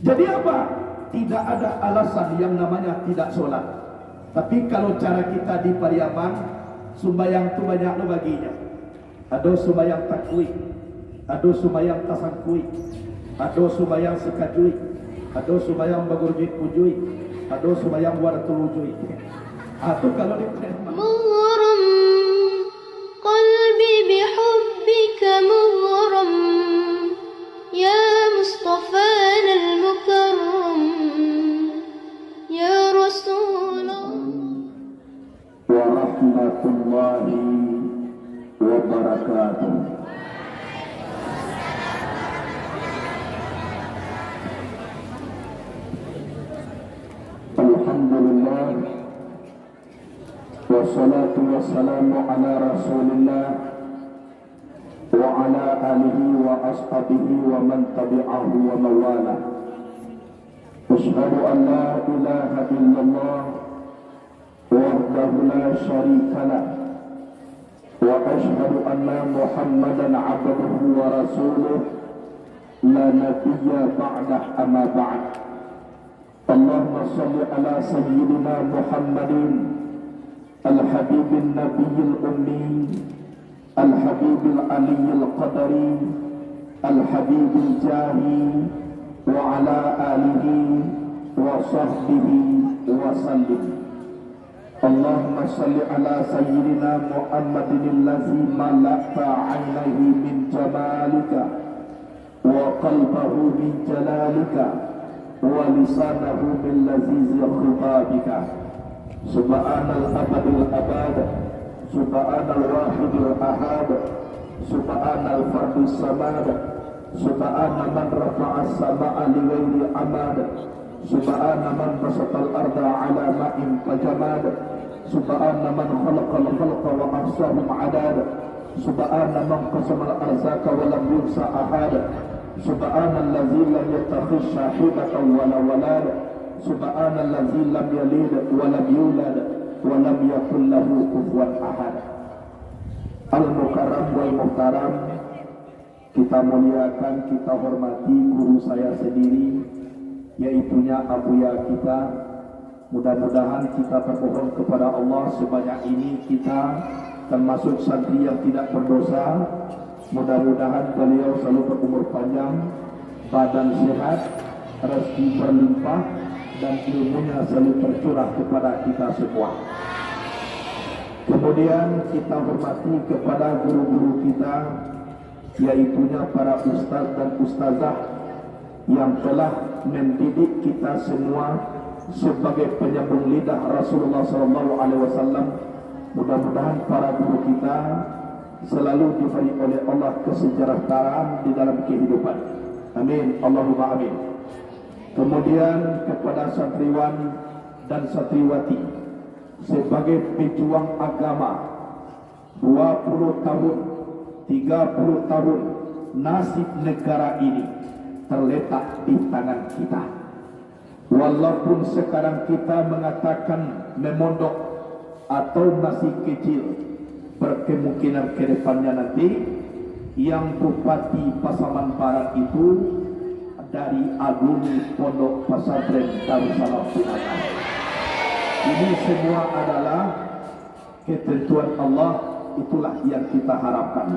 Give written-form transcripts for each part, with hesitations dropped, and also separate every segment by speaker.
Speaker 1: Jadi apa? Tidak ada alasan yang namanya tidak sholat. Tapi kalau cara kita di Pariaman, sumbayang tu banyak lo baginya. Ada sumbayang takwik, ada sumbayang tasangkuik, ada sumbayang sekajuik, ada sumbayang bagurjuik pujuik, ada sumbayang waratulujuik. Atau kalau di Pariaman,
Speaker 2: مغرم قلبي بحبك مغرم يا مصطفانا المكرم يا رسول
Speaker 1: warahmatullahi wabarakatuh. Alhamdulillah, wassalatu wassalamu ala rasulillah wa ala alihi wa ashabihi wa man tabi'ahu wa mawala. Asyhadu an la ilaha illallah wahdahu la syarika lah wa asyhadu anna muhammadan abduhu wa rasuluh la nabiyya ba'dah amma ba'd. Allahumma salli ala sayyidina Muhammadin al-habibin nabiyil ummi al-habibil aliyyil qadari al-habibil jahi wa ala alihi wa sahbihi wa sallim. Allahumma salli ala sayyidina Muhammadin allazi mala'ta 'ainaihi min jamalika wa qalbahu min jalalika wa lisanahu min lazizi khitabika. Subhanal abadil abad, subhanal wahidil ahad, subhanal fardus samad, subhana man rafa'a as-samaa'a li ghairi amad, subhana man basatal arda 'ala ma'in fajamad, subhana man khalaqal khalqa wa ahsahum 'adad, subhana man qasamal arzaqa wa lam yunsa ahad, subhanallazi lam yattakhidh sahibatan wa la walad, subhanallazi lam yalid wa lam yulad wa lam yakul lahu kufuwan ahad. Al-Mukarram wal Muhtaram, kita muliakan, kita hormati guru saya sendiri, yaitunya abuya kita. Mudah-mudahan kita bermohon kepada Allah sebanyak ini kita termasuk santri yang tidak berdosa. Mudah-mudahan beliau selalu berumur panjang, badan sehat, rezeki berlimpah, dan ilmunya selalu tercurah kepada kita semua. Kemudian kita hormati kepada guru-guru kita, yaitunya para ustaz dan ustazah yang telah mendidik kita semua sebagai penyambung lidah Rasulullah SAW. Mudah-mudahan para guru kita selalu diberi oleh Allah kesejahteraan di dalam kehidupan. Amin, Allahumma amin. Kemudian kepada santriwan dan santriwati, sebagai pejuang agama, 20 tahun, 30 tahun nasib negara ini terletak di tangan kita. Walaupun sekarang kita mengatakan memondok atau masih kecil, berkemungkinan ke depannya nanti yang Bupati Pasaman Barat itu dari alumni Pondok Pesantren Darussalam Pinangah. Ini semua adalah ketentuan Allah, itulah yang kita harapkan.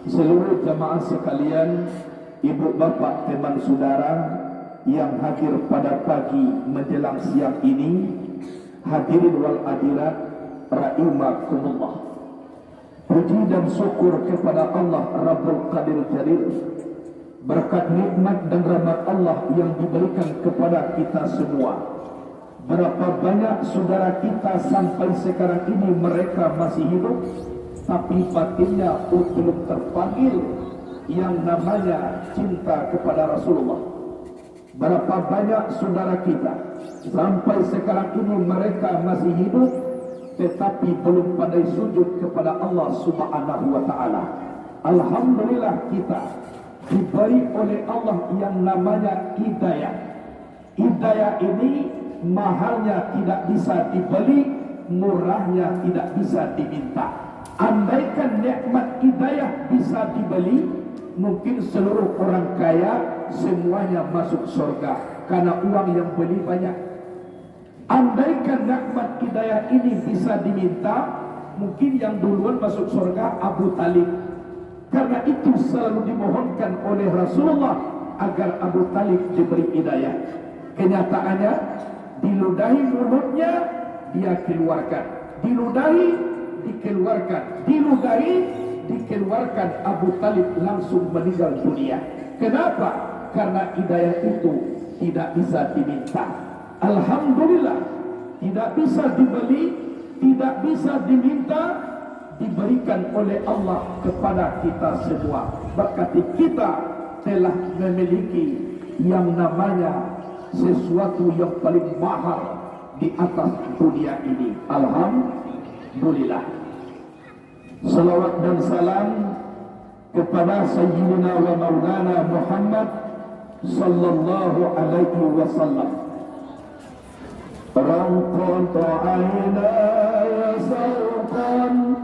Speaker 1: Seluruh jamaah sekalian, ibu bapak, teman saudara yang hadir pada pagi menjelang siang ini, hadirin wal hadirat rahimakumullah. Puji dan syukur kepada Allah Rabbul Qadir Jalil, berkat nikmat dan rahmat Allah yang diberikan kepada kita semua. Berapa banyak saudara kita sampai sekarang ini mereka masih hidup, tapi batinnya belum terpanggil yang namanya cinta kepada Rasulullah. Berapa banyak saudara kita sampai sekarang ini mereka masih hidup, tetapi belum pandai sujud kepada Allah Subhanahu wa Ta'ala. Alhamdulillah kita diberi oleh Allah yang namanya hidayah. Hidayah ini mahalnya tidak bisa dibeli, murahnya tidak bisa diminta. Andaikan nikmat hidayah bisa dibeli, mungkin seluruh orang kaya semuanya masuk surga karena uang yang beli banyak. Andaikan nikmat hidayah ini bisa diminta, mungkin yang duluan masuk surga Abu Talib. Karena itu selalu dimohonkan oleh Rasulullah agar Abu Talib diberi hidayah. Kenyataannya diludahi mulutnya, dia keluarkan, diludahi, dikeluarkan, diludahi, dikeluarkan. Abu Talib langsung meninggal dunia. Kenapa? Karena hidayah itu tidak bisa diminta. Alhamdulillah, tidak bisa dibeli, tidak bisa diminta, diberikan oleh Allah kepada kita semua. Berkati kita telah memiliki yang namanya sesuatu yang paling mahal di atas dunia ini. Alhamdulillah. Salawat dan salam kepada Sayyidina wa Maulana Muhammad sallallahu alaihi wasallam. Rangkon ta'ayna ya sawqan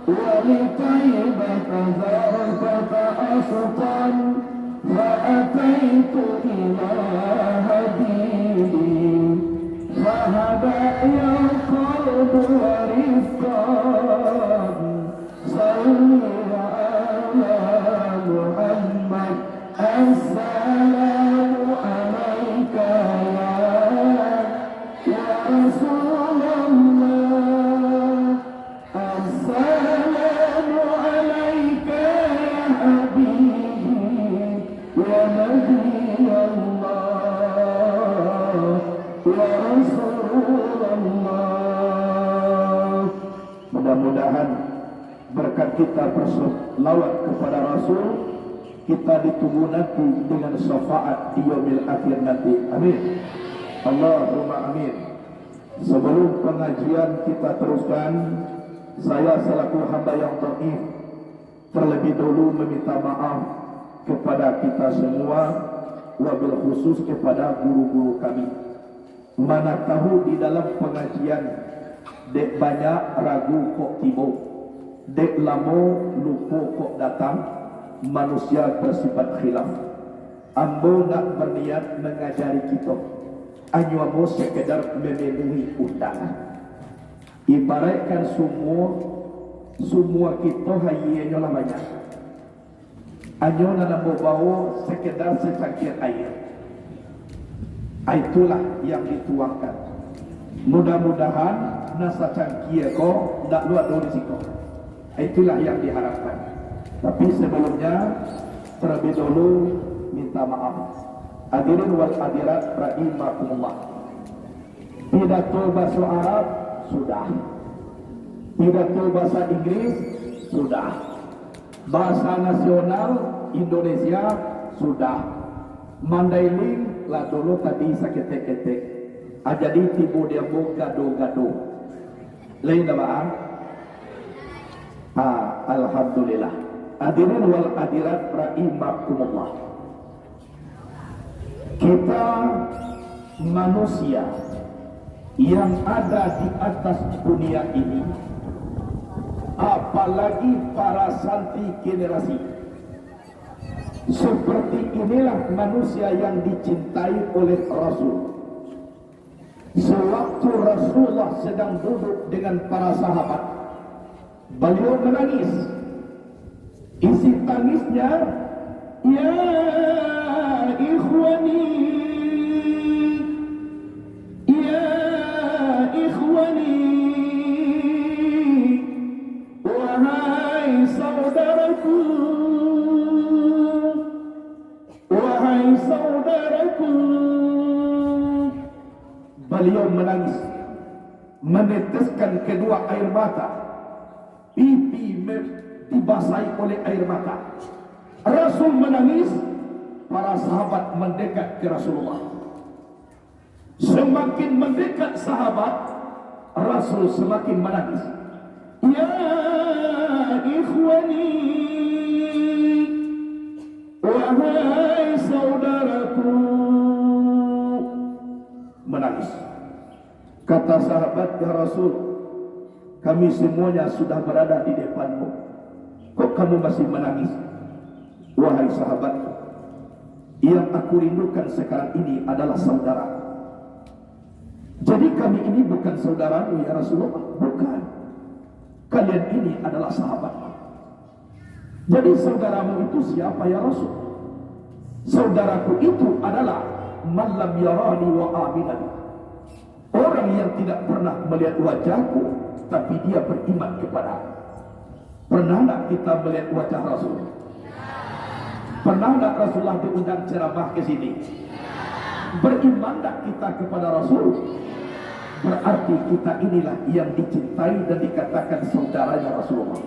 Speaker 1: wa litaibata zarfata asqan fa'ataitu ila habibi fahada ya qalbu wa rifqan salli ala Muhammad assalamu alaika ya Rasulullah assalamu alaika ya habibi ya Nabi Allah ya Rasulullah. Mudah-mudahan berkat kita berselawat kepada Rasul, kita ditunggu nanti dengan syafaat di yaumil akhir nanti. Amin. Allahumma amin. Sebelum pengajian kita teruskan, saya selaku hamba yang dhaif terlebih dulu meminta maaf kepada kita semua, wabil khusus kepada guru-guru kami. Mana tahu di dalam pengajian dek banyak ragu kok tiba, dek lamo lupa kok datang. Manusia bersifat khilaf. Ambo nak berniat mengajari kita, hanya ambo sekedar memenuhi undangan. Ibaratkan semua kita hayanya lah banyak. Hanya nak bawa sekedar secangkir air. Itulah yang dituangkan. Mudah-mudahan nasa cangkir kau tak luar dari situ. Itulah yang diharapkan. Tapi sebelumnya terlebih dahulu minta maaf. Hadirin wal hadirat rahimakumullah. Pidato bahasa Arab sudah. Pidato bahasa Inggris sudah. Bahasa nasional Indonesia sudah. Mandailing lah dulu tadi saketek-ketek. Jadi tibu dia mau gado-gado. Lain bang? Alhamdulillah. Hadirin wal hadirat rahimakumullah. Kita manusia yang ada di atas dunia ini, apalagi para santri generasi, seperti inilah manusia yang dicintai oleh Rasul. Sewaktu Rasulullah sedang duduk dengan para sahabat, beliau menangis. Isi tangisnya, ya ikhwani, ya ikhwani, wahai saudaraku, wahai saudaraku. Beliau menangis, meneteskan kedua air mata, pipi dibasahi oleh air mata. Rasul menangis, para sahabat mendekat ke Rasulullah. Semakin mendekat sahabat, Rasul semakin menangis. Ya ikhwani, wahai saudaraku. Menangis. Kata sahabat, ya Rasul, kami semuanya sudah berada di depanmu, kok kamu masih menangis? Wahai sahabat, Yang aku rindukan sekarang ini adalah saudara. Jadi kami ini bukan saudaramu ya Rasulullah, bukan. Kalian ini adalah sahabatmu. Jadi saudaramu itu siapa ya Rasul? Saudaraku itu adalah man lam yarani wa aminani. Orang yang tidak pernah melihat wajahku, tapi dia beriman kepada aku. Pernah tak kita melihat wajah Rasul? Pernah tak Rasulullah diundang ceramah ke sini? Beriman tak kita kepada Rasul? Berarti kita inilah yang dicintai dan dikatakan saudaranya Rasulullah.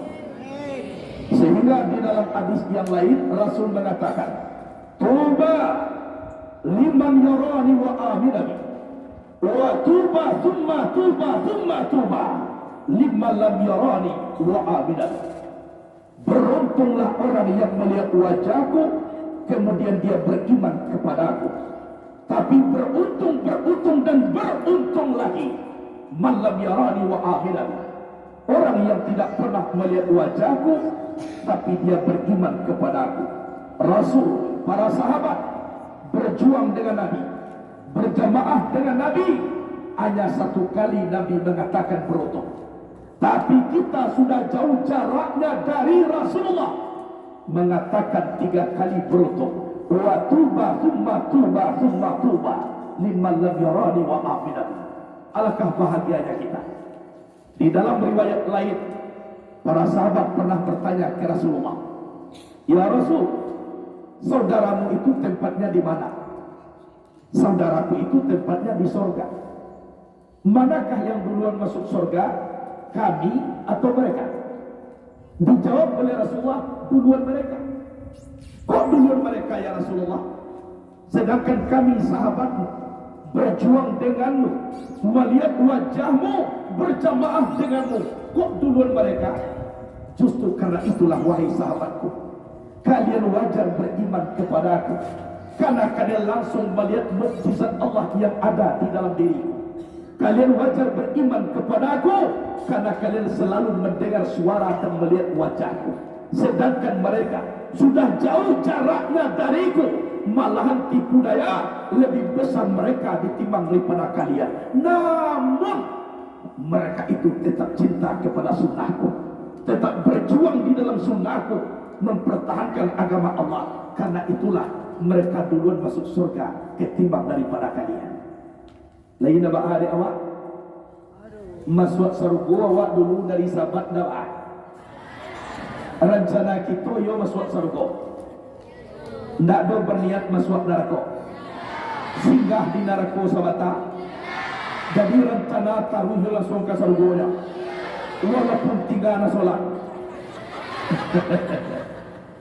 Speaker 1: Sehingga di dalam hadis yang lain Rasul mengatakan, Tuba liman yarani wa aminani, wa tuba thumma tuba thumma tuba liman lam yarani wa aminani. Beruntunglah orang yang melihat wajahku kemudian dia beriman kepadaku. Tapi beruntung dan beruntung lagi man lam yarani wa aminani, orang yang tidak pernah melihat wajahku tapi dia beriman kepadaku. Rasul, para sahabat berjuang dengan Nabi, berjamaah dengan Nabi. Hanya satu kali Nabi mengatakan beruntung. Tapi kita sudah jauh jaraknya dari Rasulullah mengatakan 3 kali beruntung. Wa tuba thumma tuba thumma tuba liman lam yarani wa aminani. Alangkah bahagianya kita. Di dalam riwayat lain, para sahabat pernah bertanya ke Rasulullah, ya Rasul, saudaramu itu tempatnya di mana? Saudaraku itu tempatnya di surga. Manakah yang duluan masuk surga? Kami atau mereka? Dijawab oleh Rasulullah, duluan mereka. Kok duluan mereka ya Rasulullah? Sedangkan kami sahabatmu berjuang denganmu, melihat wajahmu, berjamaah denganmu. Kok duluan mereka? Justru karena itulah wahai sahabatku, kalian wajar beriman kepadaku, karena kalian langsung melihat mukjizat Allah yang ada di dalam diriku. Kalian wajar beriman kepadaku karena kalian selalu mendengar suara dan melihat wajahku. Sedangkan mereka sudah jauh jaraknya dariku, malahan tipu daya lebih besar mereka ditimbang daripada kalian. Namun mereka itu tetap cinta kepada sunnahku, tetap berjuang di dalam sunnahku, mempertahankan agama Allah. Karena itulah mereka duluan masuk surga ketimbang daripada kalian. Lain apa ada awak masuk surga awak dulu dari sahabat dah. Rencana kita yo masuk surga, ndak ada berniat masuk neraka, singgah di neraka sabata. Jadi rencana taruh langsung ke surga, walaupun 3 solat.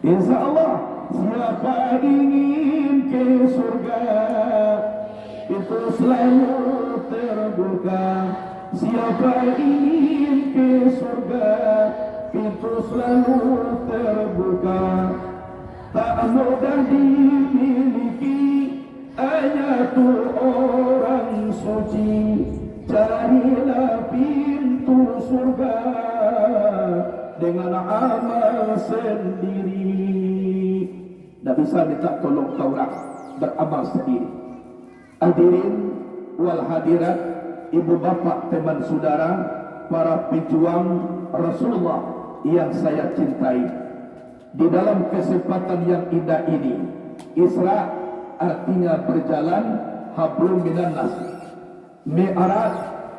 Speaker 1: Insya Allah, siapa ingin ke surga itu selalu terbuka. Siapa ingin ke surga itu selalu terbuka. Tak mudah dimiliki, hanya tuh orang suci. Carilah pintu surga dengan amal sendiri. Tak bisa minta tolong orang, beramal sendiri. Hadirin wal hadirat, ibu bapak, teman saudara, para pejuang Rasulullah yang saya cintai. Di dalam kesempatan yang indah ini, Isra artinya berjalan, hablum minan nas. Mi'raj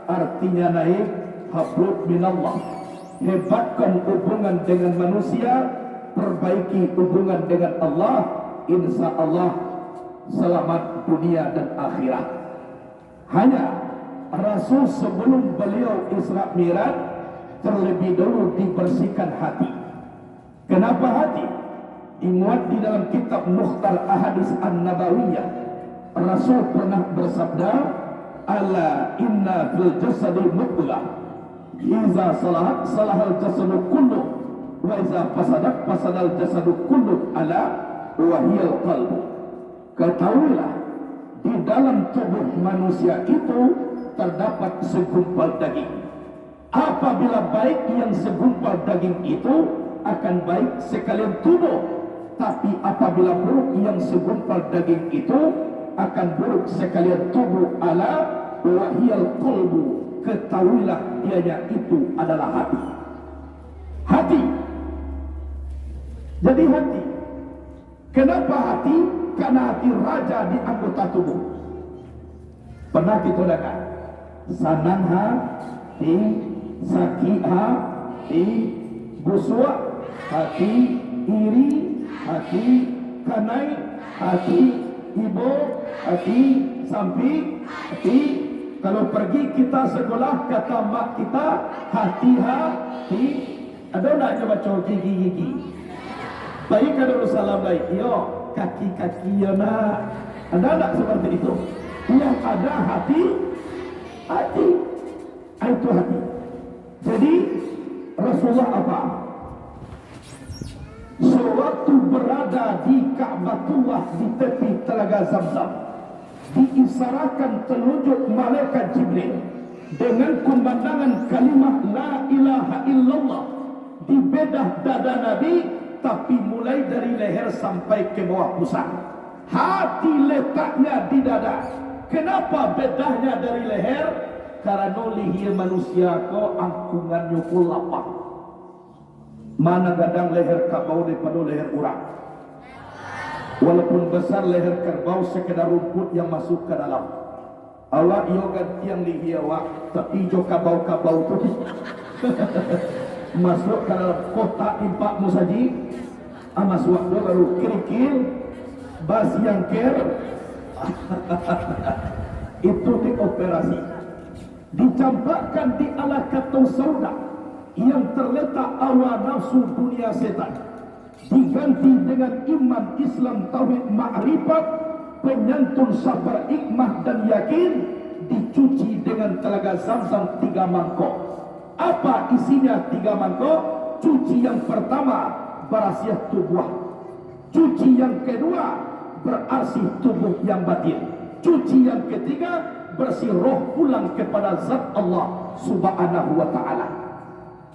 Speaker 1: artinya naik, hablum minallah. Hebatkan hubungan dengan manusia, perbaiki hubungan dengan Allah, insya Allah selamat dunia dan akhirat. Hanya Rasul sebelum beliau Isra Mi'raj terlebih dahulu dibersihkan hati. Kenapa hati? Dimuat di dalam kitab Mukhtar Ahadis An-Nabawiyah. Rasul pernah bersabda, ala inna fil jasadi mudghah, iza salahat salahal jasadu kulluh, wa iza fasadat fasadal jasadu kulluh, ala wahiyal qalbu. Ketahuilah, di dalam tubuh manusia itu terdapat segumpal daging. Apabila baik yang segumpal daging itu, akan baik sekalian tubuh. tapi apabila buruk yang segumpal daging itu akan buruk sekalian tubuh. Ala wahiyal qalbu, ketahuilah dianya itu adalah hati. Hati. Jadi hati. Kenapa hati? Karena hati raja di anggota tubuh. Pernah kita dengar sanang hati, sakit hati, busuk hati, iri hati, kanai hati, ibu hati, sampi hati. Kalau pergi kita sekolah, kata mak kita hati. Ada nak coba baca gigi? Baik ada salam baik. Yo, kaki ya nak. Ada tak seperti itu? Yang ada hati. Itu hati. Jadi Rasulullah apa? Sewaktu berada di Ka'batullah di tepi telaga Zamzam, diisarakan telunjuk malaikat Jibril dengan kumandangan kalimat la ilaha illallah di bedah dada Nabi, tapi mulai dari leher sampai ke bawah pusat. Hati letaknya di dada. Kenapa bedahnya dari leher? Karena lihir manusia ko angkungannya ku lapang. Mana gadang leher kabau daripada leher urang. Walaupun besar leher kerbau sekedar rumput yang masuk ke dalam. Allah iyo ganti yang lihiawa, tapi jo kabau-kabau tu masuk ke dalam kotak impak musaji. Masuk do baru kerikil, bas yang ker. Itu dioperasi. Dicampakkan di ala katau sauda yang terletak awal nafsu dunia setan, diganti dengan iman, Islam, tauhid, ma'rifat, penyantun, sabar, hikmah dan yakin, dicuci dengan telaga Zamzam 3 mangkok. Apa isinya 3 mangkok? Cuci yang pertama berasih tubuh, cuci yang kedua berarsih tubuh yang batin, cuci yang ketiga bersih roh pulang kepada zat Allah subhanahu wa ta'ala.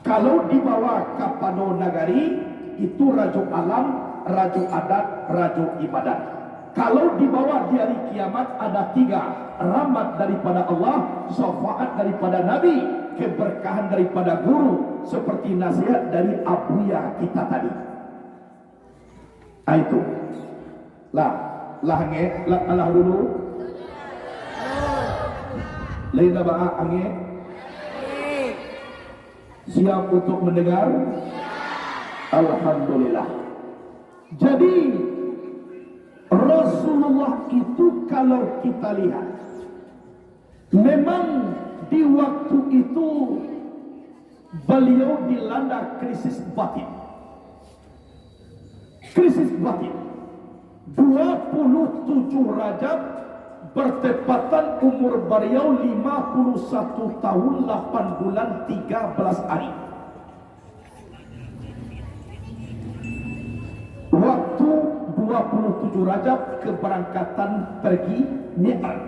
Speaker 1: Kalau dibawa ke Pado Nagari, itu raju alam, raju adat, raju ibadat. Kalau dibawa di hari kiamat ada 3, rahmat daripada Allah, syafaat daripada Nabi, keberkahan daripada guru, seperti nasihat dari abuya kita tadi. Itu lah dulu lain ba'a angin. Siap untuk mendengar? Alhamdulillah. Jadi Rasulullah itu kalau kita lihat, memang di waktu itu beliau dilanda krisis batin. Krisis batin. 27 Rajab bertepatan umur beliau 51 tahun 8 bulan 13 hari. Waktu 27 Rajab keberangkatan pergi Mi'raj.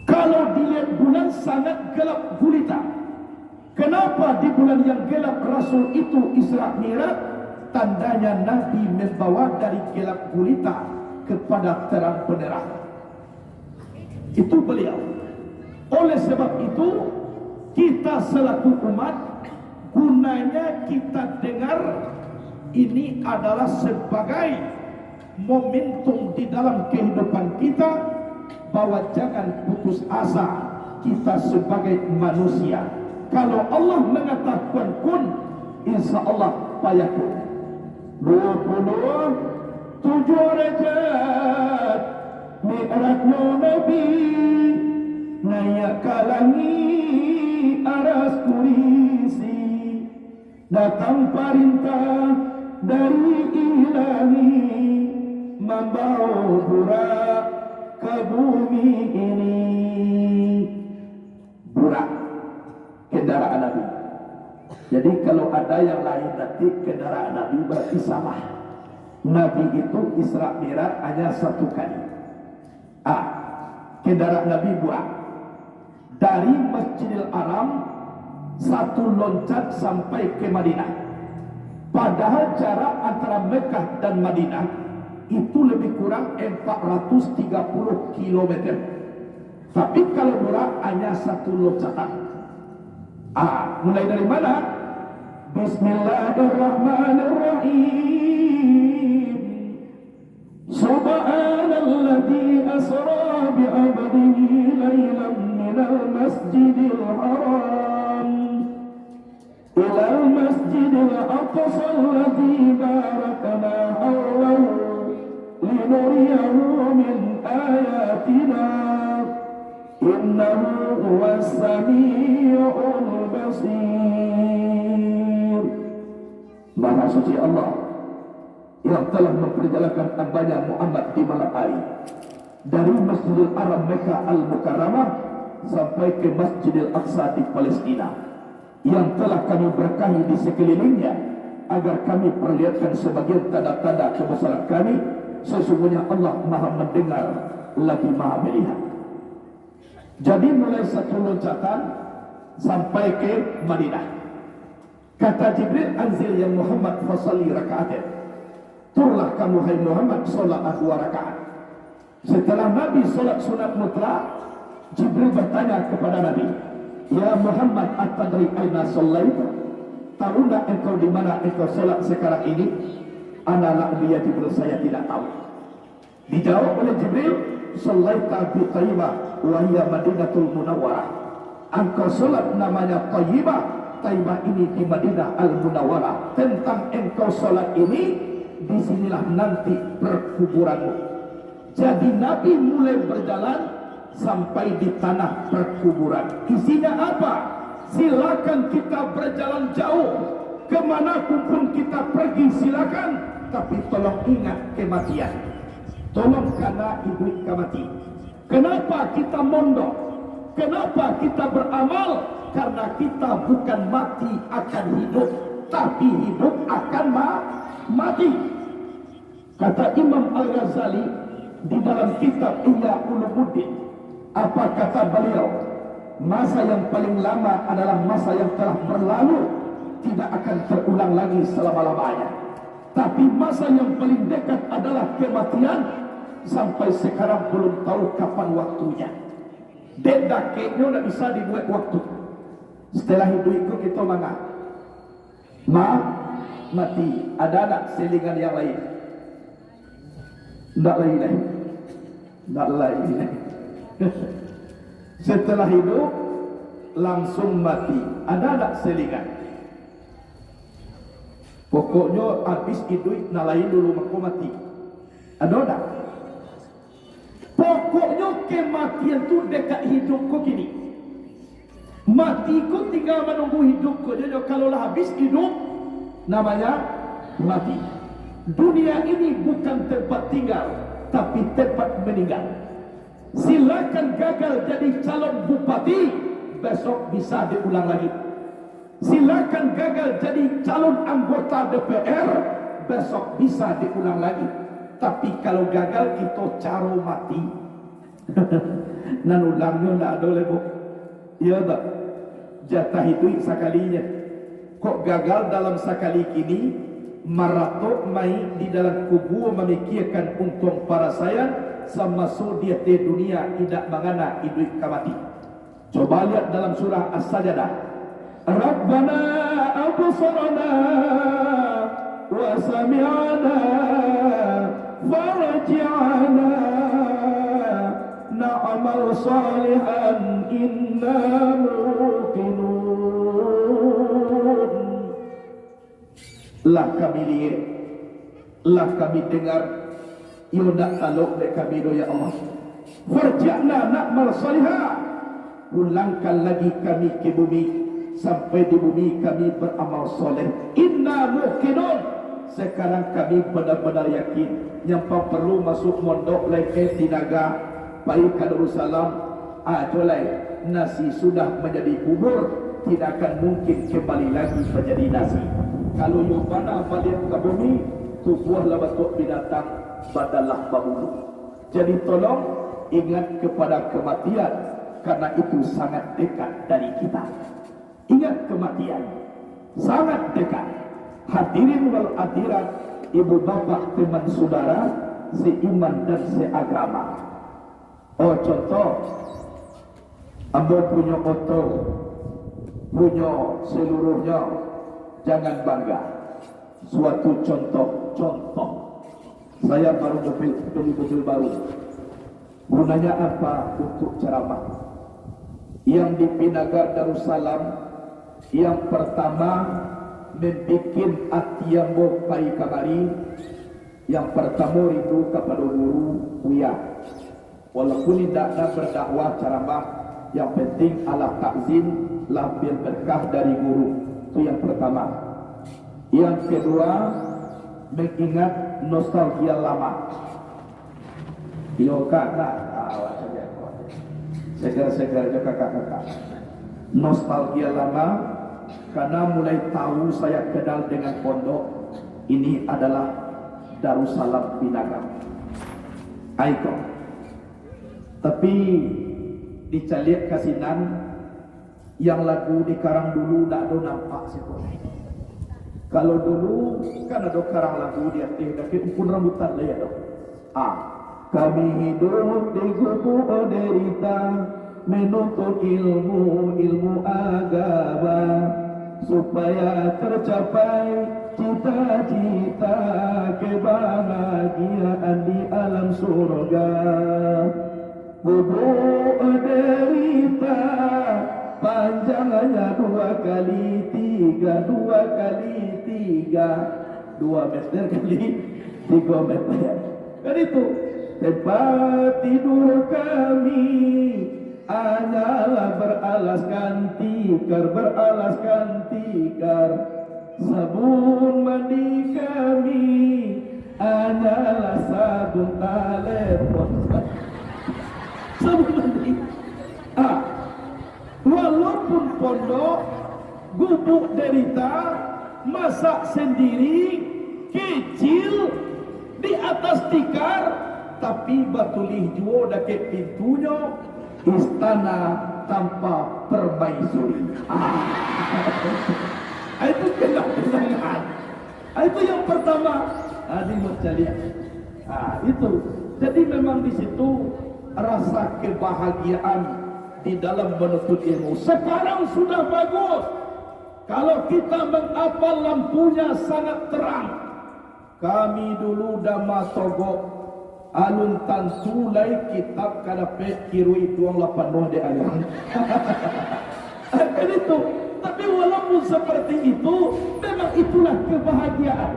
Speaker 1: Kalau dilihat bulan sangat gelap gulita. Kenapa di bulan yang gelap Rasul itu Isra Mi'raj? Tandanya Nabi membawa dari gelap gulita kepada terang benderang. Itu beliau. Oleh sebab itu kita selaku umat, gunanya kita dengar ini adalah sebagai momentum di dalam kehidupan kita, bahwa jangan putus asa kita sebagai manusia. Kalau Allah mengatakan kun, insya Allah payakun. 27 Rajab Mi'rajnya Nabi naik ke langit aras kurisi, datang perintah dari ilahi membawa burak ke bumi ini. Burak kendaraan Nabi. Jadi kalau ada yang lain nanti kendaraan Nabi berarti salah. Nabi itu Isra Mi'raj hanya 1 kali. Kendaraan Nabi buat dari Masjidil Haram 1 loncat sampai ke Madinah. Padahal jarak antara Mekah dan Madinah itu lebih kurang 430 kilometer. Tapi kalau murah hanya satu loncatan. Mulai dari mana? Bismillahirrahmanirrahim. Subhanalladzi asra bi'abdihi laylan minal masjidil haram ilal masjidil aqsa alladzi barakna hawlahu linuriyahu min ayatina innahu huwas sami'ul basir. Maha suci Allah yang telah memperjalankan hambanya Muhammad di malam hari dari Masjidil Haram Mekah Al-Mukarramah sampai ke Masjidil Aqsa di Palestina, yang telah kami berkahi di sekelilingnya agar kami perlihatkan sebagian tanda-tanda kebesaran kami. Sesungguhnya Allah Maha mendengar lagi Maha melihat. Jadi mulai satu loncatan sampai ke Madinah. Kata Jibril, anzil ya Muhammad fasalli raka'atin. Turlah kamu hai Muhammad solat 2 rakaat. Setelah Nabi solat sunat mutlak, Jibril bertanya kepada Nabi, ya Muhammad, at-tadri aina sallaita? Tahu tak engkau di mana engkau solat sekarang ini? Ana la ya Jibril, saya tidak tahu. Dijawab oleh Jibril, sallaita bi Thayyibah wa hiya Madinatul Munawwarah. Engkau solat namanya Thayyibah. Thayyibah ini di Madinah Al-Munawwarah. Tentang engkau solat ini, disinilah nanti perkuburanmu. Jadi Nabi mulai berjalan sampai di tanah perkuburan. Isinya apa? Silakan kita berjalan jauh, kemanapun pun kita pergi silakan, tapi tolong ingat kematian. Tolong karena ibu mati. Kenapa kita mondok? Kenapa kita beramal? Karena kita bukan mati akan hidup, tapi hidup akan mati. Kata Imam Al-Ghazali di dalam kitab Ihya Ulumuddin, apa kata beliau? Masa yang paling lama adalah masa yang telah berlalu, tidak akan terulang lagi selama-lamanya. Tapi masa yang paling dekat adalah kematian. Sampai sekarang belum tahu kapan waktunya. Denda keknya tidak bisa dibuat waktu. Setelah hidup itu kita mati. Ada tak selingan yang lain? Tidak lain. Setelah hidup langsung mati. Ada tak selingan? Pokoknya habis hidup nak lain dulu maka mati. Ada tak? Pokoknya kematian tu dekat hidupku kini. Matiku tinggal menunggu hidupku. Jadi kalau lah habis hidup, namanya mati. Dunia ini bukan tempat tinggal, tapi tempat meninggal. Silakan gagal jadi calon bupati, besok bisa diulang lagi. Silakan gagal jadi calon anggota DPR, besok bisa diulang lagi. Tapi kalau gagal kita caro mati. Nan ulangnya tidak ada lagi. Ya tak? Jatah itu sekalinya. Kok gagal dalam sekali kini, maratok mai di dalam kubur memikirkan untung para sayang, sama dia di dunia tidak mengana hidup kamati. Coba lihat dalam surah As-Sajdah. Rabbana absarna wa sami'na farji'na na'mal salihan inna muqinun. Lah kami lihat, lah kami dengar, ia nak taluk dek kami do ya Allah. Farji'na na'mal salihan, pulangkan lagi kami ke bumi, sampai di bumi kami beramal soleh. Inna muqinun, sekarang kami benar-benar yakin. Yang perlu masuk mondok leke tinaga pai ka Darussalam, jolai nasi sudah menjadi bubur, tidak akan mungkin kembali lagi menjadi nasi. Kalau yang mana balik ke bumi, tubuhlah bentuk binatang, badalah bahulu. Jadi tolong ingat kepada kematian, karena itu sangat dekat dari kita. Ingat kematian, sangat dekat. Hadirin wal hadirat, ibu bapak teman saudara seiman dan seagama. Oh contoh, ambo punya oto, punya seluruhnya, jangan bangga. Suatu contoh, saya baru beli mobil baru. Gunanya apa? Untuk ceramah. Yang di Pinagar Darussalam, yang pertama membikin atiambo pai kamari. Yang pertama rindu kepada guru Buya. Walaupun tidak ada berdakwah ceramah, yang penting ala takzim lambil berkah dari guru. Itu yang pertama. Yang kedua, mengingat nostalgia lama. Yo kakak, segar-segar juga kakak. Nostalgia lama, karena mulai tahu saya kenal dengan pondok ini adalah Darussalam Pinagar. Aiko. Tapi dicaliak kasinan yang lagu dikarang dulu tak ada nampak sih. Kalau dulu kan ada karang lagu dia tapi pun rambutan lah ya dong. Kami hidup di gubuk derita menuntut ilmu agama supaya tercapai cita-cita kebahagiaan di alam surga. Gubuk derita panjangnya 2 kali 3, 2 kali 3, 2 meter kali 3 meter. Kan itu tempat tidur kami hanyalah beralaskan tikar. Sabun mandi kami hanyalah sabun telepon. Sabun mandi. Walaupun pondok gubuk derita masak sendiri kecil di atas tikar, tapi batulih juo dake pintunya istana tanpa permaisuri. Itu kenang-kenangan. Itu yang pertama. Ini mau lihat. Itu. Jadi memang di situ rasa kebahagiaan di dalam menuntut ilmu. Sekarang sudah bagus. Kalau kita menghafal lampunya sangat terang. Kami dulu dama togok alun tansulai kitab kadape kirui 28 de ayat. Kan itu. Tapi walaupun seperti itu, memang itulah kebahagiaan.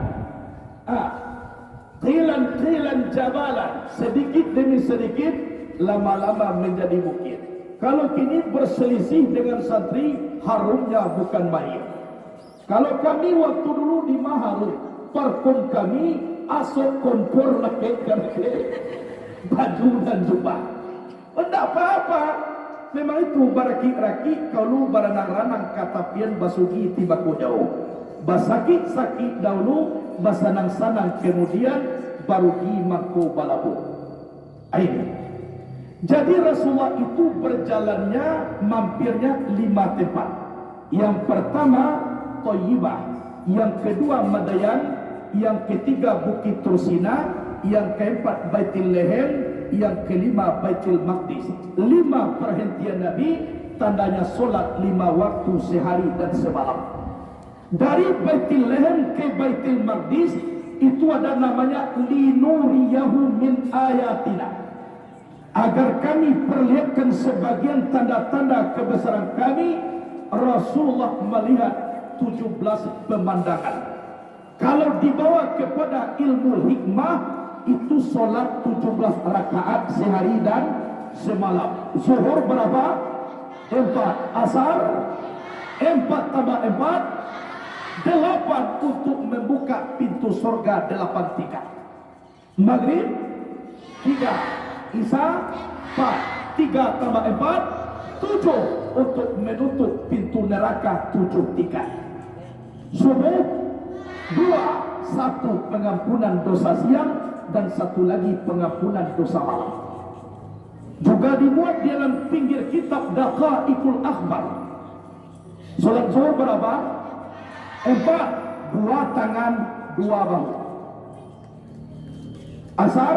Speaker 1: Trilan jabalan, sedikit demi sedikit, lama-lama menjadi bukit. Kalau kini berselisih dengan santri, harumnya bukan main. Kalau kami waktu dulu di Maharu, parkom kami asok kompor lekek baju dan jubah. Tidak apa-apa. Memang itu baraki-raki kalau baranang-ranang katapian basugi tiba jauh. Basakit-sakit dahulu, basanang-sanang kemudian barugi mako balabu. Aini. Jadi Rasulullah itu berjalannya mampirnya 5 tempat. Yang pertama Thayyibah, yang kedua Madayan, yang ketiga Bukit Tursina, yang keempat Baitul Lehem, yang kelima Baitul Maqdis. 5 perhentian Nabi, tandanya solat 5 waktu sehari dan semalam. Dari Baitul Lehem ke Baitul Maqdis itu ada namanya linuriyahu min ayatina, agar kami perlihatkan sebagian tanda-tanda kebesaran kami. Rasulullah melihat 17 pemandangan. Kalau dibawa kepada ilmu hikmah, itu solat 17 rakaat sehari dan semalam. Zuhur berapa? 4. Asar 4 tambah 4 8 untuk membuka pintu surga 8 tingkat. Maghrib 3, Isya 4, 3 tambah 4 7 untuk menutup pintu neraka 7 tingkat. Subuh 2, 1 pengampunan dosa siang dan 1 lagi pengampunan dosa malam. Juga dimuat di dalam pinggir kitab Daqaiqul Akhbar. Salat zuhur berapa? 4. dua tangan, dua bahu. Asar,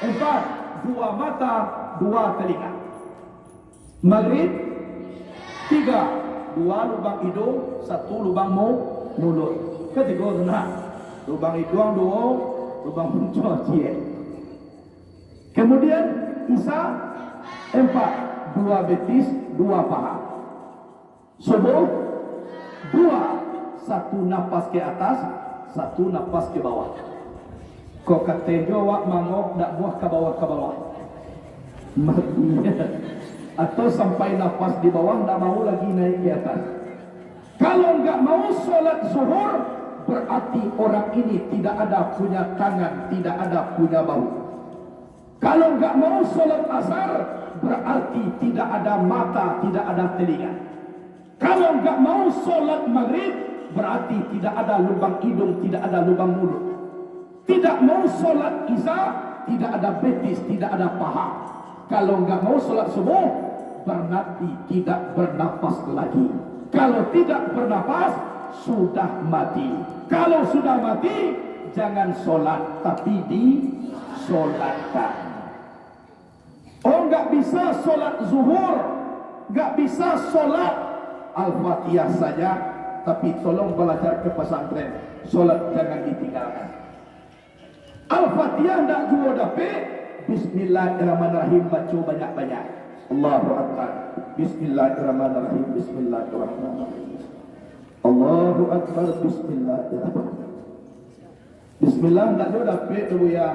Speaker 1: 4, dua mata, dua telinga. Maghrib, 3, dua lubang hidung, 1 lubang mulut. Ketiga benar, lubang hidung 2, lubang mulut 3. Kemudian Isya 4, 2 betis, 2 paha. Subuh 2, 1 nafas ke atas, 1 nafas ke bawah. Kau kata jawab mangok dak buah ke bawah. Atau sampai nafas di bawah dak mau lagi naik ke atas. Kalau enggak mau sholat zuhur, berarti orang ini tidak ada punya tangan, tidak ada punya bahu. Kalau enggak mau sholat asar, berarti tidak ada mata, tidak ada telinga. Kalau enggak mau sholat maghrib, berarti tidak ada lubang hidung, tidak ada lubang mulut. Tidak mau sholat isya, tidak ada betis, tidak ada paha. Kalau enggak mau sholat subuh, berarti tidak bernafas lagi. Kalau tidak bernafas, sudah mati. Kalau sudah mati, jangan sholat, tapi disolatkan. Oh, enggak bisa sholat zuhur, enggak bisa sholat Al-Fatihah saja, tapi tolong belajar ke pesantren. Sholat jangan ditinggalkan. Al-Fatihah tidak juga dapat. Bismillahirrahmanirrahim, baca banyak-banyak. Allahu Akbar. Bismillahirrahmanirrahim. Bismillahirrahmanirrahim. Allahu Akbar. Bismillahirrahmanirrahim. Bismillah tidak juga dapat tu ya.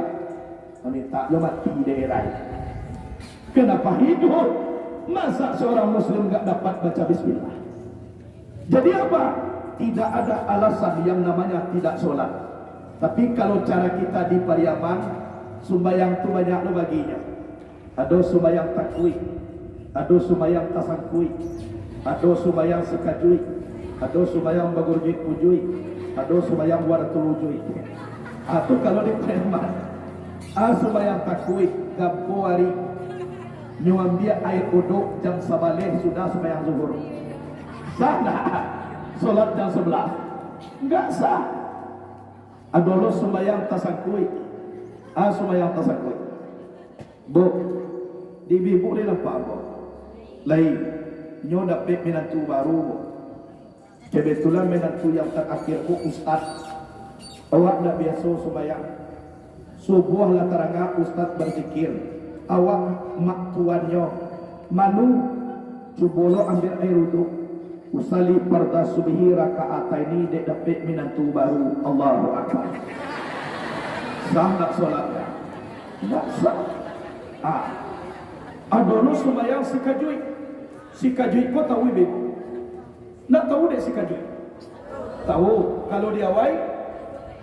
Speaker 1: Minta lo mati daerah. Kenapa hidup? Masa seorang Muslim tidak dapat baca Bismillah? Jadi apa? Tidak ada alasan yang namanya tidak sholat. Tapi kalau cara kita di Pariaman, sumbayang tu banyak lo baginya. Ada sumbayang takwik, ada sumbayang tasangkuik, ada sumbayang sekajui, ada sumbayang bagurjuik pujui, ada sumbayang waratulujui. Atau kalau di Pariaman, sumbayang takwik, gampuari, nyuambia air uduk jam sabaleh sudah sumbayang zuhur. Sah tak? Solat jam 11 enggak sah. Adolo sembahyang tasangkuy, sembahyang tasangkuy. Bu, di bibu ni lampak bu. Lain, nyo dapat menantu baru bu. Kebetulan menantu yang terakhir bu ustaz. Awak nak biasa sembahyang. Subuh lah terangga ustaz berzikir. Awak mak tuannya malu cubolo ambil air uduk. Usali farda subhi rakaataini dek dapat menantu baru. Allahu Akbar. Sah tak solatnya? Tak sah. Adono sembahyang sikajui. Sikajui kau tahu ibu? Nak tahu dek sikajui? Tahu. Kalau dia awai,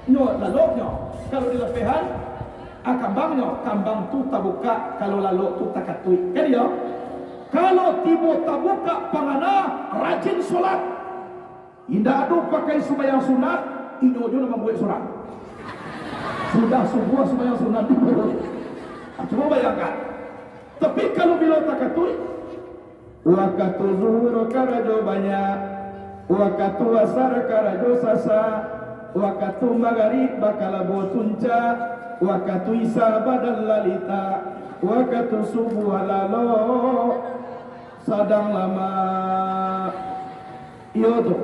Speaker 1: nyo laloknya. Kalau di lepehan, kambangnya. Kambang tu tak buka. Kalau lalok tu tak katui. Kan dia? Kalau tibo tabuka pangana rajin solat. Indah adu pakai sembahyang sunat, ino jo nama buat surat. Sudah subuh sembahyang sunat itu. Coba bayangkan. Tapi kalau bila takatui, waktu zuhur karajo banyak, waktu asar karajo sasa, waktu maghrib bakal botunca, waktu isya badal lalita, waktu subuh halalo sadang lama. Iyo tu.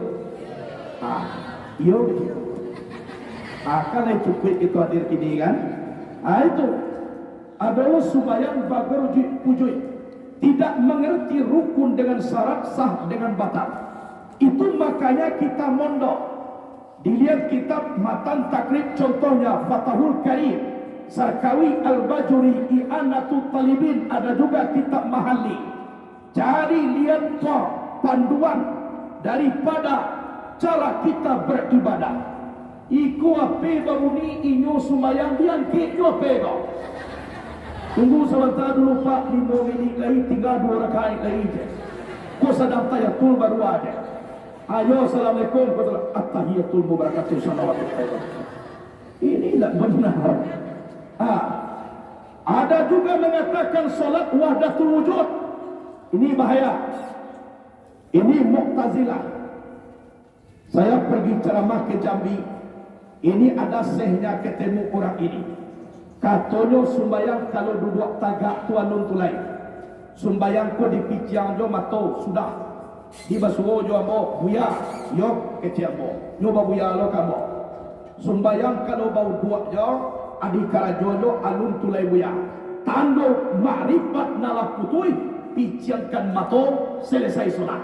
Speaker 1: Iyo begitu. Kan yang cukup itu hadir kini kan. Itu adalah sembahyang bagar pujui. Tidak mengerti rukun dengan syarat, sah dengan batal. Itu makanya kita mondok. Dilihat kitab Matan Takrib contohnya Fathul Karim, Sarkawi Al-Bajuri, I'anatul Talibin, ada juga kitab Mahalli. Cari lihat panduan daripada cara kita beribadah. Iku ape baruni inyo sumayang dian kikyo pego. Tunggu sebentar dulu Pak, 5 minit lagi tinggal 2 rakaat lagi je. Ko sedang tayatul baru ada. Ayo assalamualaikum warahmatullahi at-tahiyatul mubarakatuh salawatullah. Ini tidak benar. Ada juga mengatakan salat wahdatul wujud. Ini bahaya. Ini Mu'tazilah. Saya pergi ceramah ke Jambi. Ini ada sehnya ketemu orang ini. Katanya sumbayang kalau duduk tagak tuan nun tulai. Sumbayang ko di piciang jo mato sudah. Di basuo jo ambo buya yok kecil ambo. Nyoba buya lo kamo. Sumbayang kalau bau dua jo adi karajono alun tulai buya. Tando makrifat nala putui piciangkan mato selesai solat.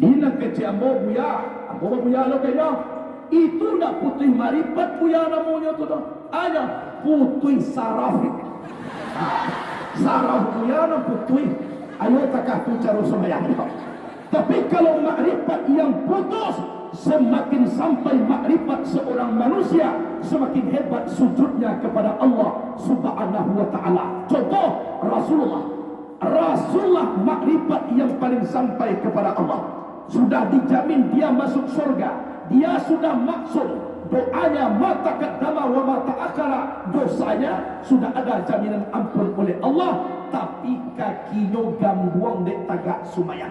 Speaker 1: Dina kecil ambo buya lo kaya itu nak putih marifat buya namanya tu dah. Ada putih saraf. Saraf buya nam putih. Ayo takah tu cara sembahyang. Tapi kalau makrifat yang putus, semakin sampai makrifat seorang manusia, semakin hebat sujudnya kepada Allah Subhanahu wa taala. Contoh Rasulullah makrifat yang paling sampai kepada Allah. Sudah dijamin dia masuk surga. Dia sudah maksud doanya mata qaddama wa mata akhara, dosanya sudah ada jaminan ampun oleh Allah, tapi kakinya gambuang dek tagak sumayang.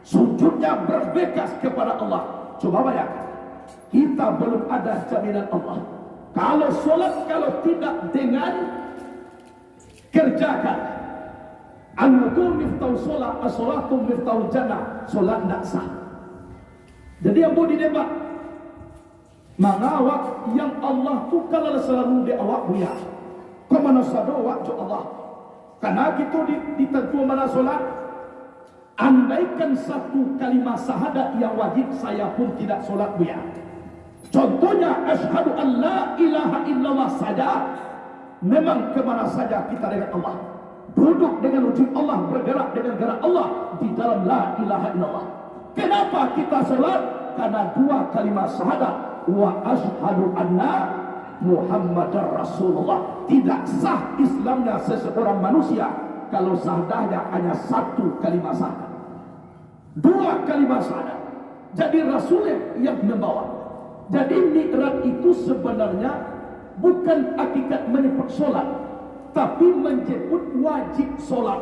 Speaker 1: Sujudnya berbekas kepada Allah. Coba bayangkan, kita belum ada jaminan Allah. Kalau solat, kalau tidak dengan kerjakan. An-wudu miftahul solat, as-salatu miftahul jannah. Solat tidak sah. Jadi yang boleh didebat, mengawak yang Allah tu kalau selalu di awak buya. Kau mana sado awak jo Allah. Karena kita ditentu mana solat. Andaikan satu kalimat syahadat yang wajib, saya pun tidak solat buya. Contohnya asyhadu an la ilaha illallah saja, memang kemana saja kita dengan Allah. Duduk dengan wujud Allah, bergerak dengan gerak Allah di dalam la ilaha illallah. Kenapa kita solat? Karena dua kalimat syahadat wa asyhadu anna Muhammadar Rasulullah. Tidak sah Islamnya seseorang manusia kalau syahadahnya hanya satu kalimat syahadat. Dua kalimat syahadat. Jadi Rasulullah yang membawa. Jadi mi'raj itu sebenarnya bukan hakikat menyebut solat, tapi menyebut wajib solat.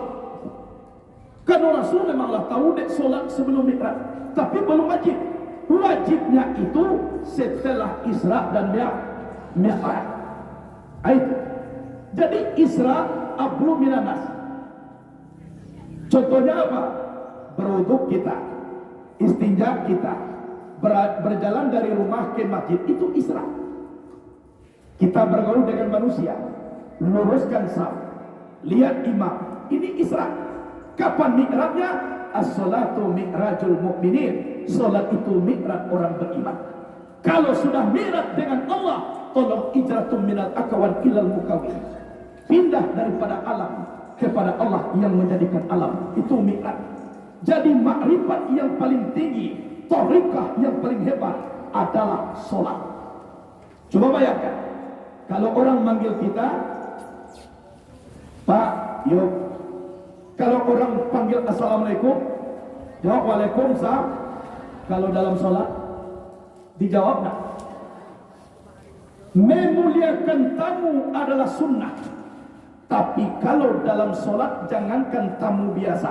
Speaker 1: Karena Rasul memanglah tahu dek solat sebelum mi'raj, tapi belum wajib. Wajibnya itu setelah Isra dan Mi'raj. Itu. Jadi Isra ablu minanas. Contohnya apa? Berwuduk kita, istinja kita, berjalan dari rumah ke masjid, itu Isra. Kita bergaul dengan manusia, luruskan saf, lihat imam, ini Isra. Kapan mi'rajnya? As-salatu mi'rajul mu'minin. Salat itu mi'raj orang beriman. Kalau sudah mi'raj dengan Allah, tolong ijratun minal akawan ilal mukawin. Pindah daripada alam kepada Allah yang menjadikan alam. Itu mi'raj. Jadi makrifat yang paling tinggi, thariqah yang paling hebat adalah solat. Coba bayangkan, kalau orang manggil kita, Pak, yuk. Kalau orang panggil assalamualaikum, jawab waalaikumsalam. Kalau dalam solat, dijawab tak? Memuliakan tamu adalah sunnah. Tapi kalau dalam solat, jangankan tamu biasa,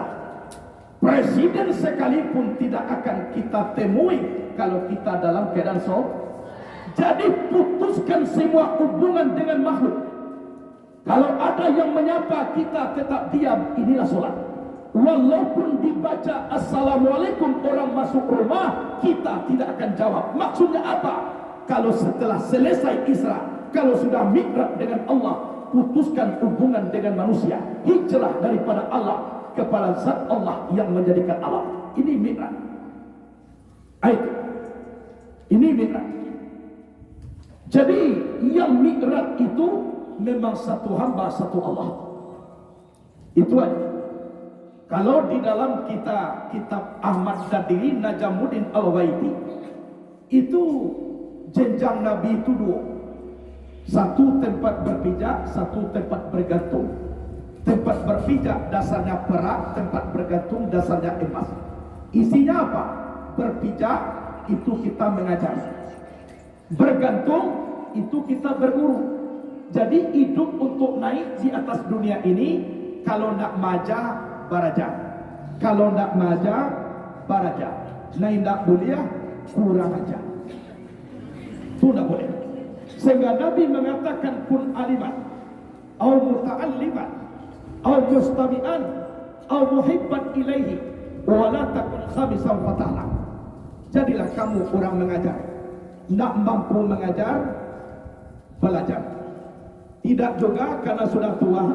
Speaker 1: presiden sekalipun tidak akan kita temui kalau kita dalam keadaan solat. Jadi putuskan semua hubungan dengan makhluk. Kalau ada yang menyapa, kita tetap diam. Inilah solat. Walaupun dibaca assalamualaikum orang masuk rumah, kita tidak akan jawab. Maksudnya apa? Kalau setelah selesai Isra, kalau sudah mi'raj dengan Allah, putuskan hubungan dengan manusia, hijrah daripada Allah kepada zat Allah yang menjadikan alam. Ini mi'raj. Ini mi'raj. Jadi yang mi'raj itu memang satu hamba, satu Allah. Itu aja. Kalau di dalam kitab Ahmad Dadiri Najamuddin Al-Waidi, itu jenjang Nabi itu dua. Satu tempat berpijak, satu tempat bergantung. Tempat berpijak dasarnya perak, tempat bergantung dasarnya emas. Isinya apa? Berpijak itu kita mengajar, bergantung itu kita berguru. Jadi hidup untuk naik di atas dunia ini, kalau nak maja baraja, kalau nak maja baraja, naik nak kuliah kurang ajar. Itu tidak boleh. Sehingga Nabi mengatakan kun aliman, au muta'alliman, au mustami'an, au muhibban ilaihi, wa la takun khamisan fatahlah. Jadilah kamu orang mengajar. Nak mampu mengajar, belajar. Tidak juga karena sudah tua,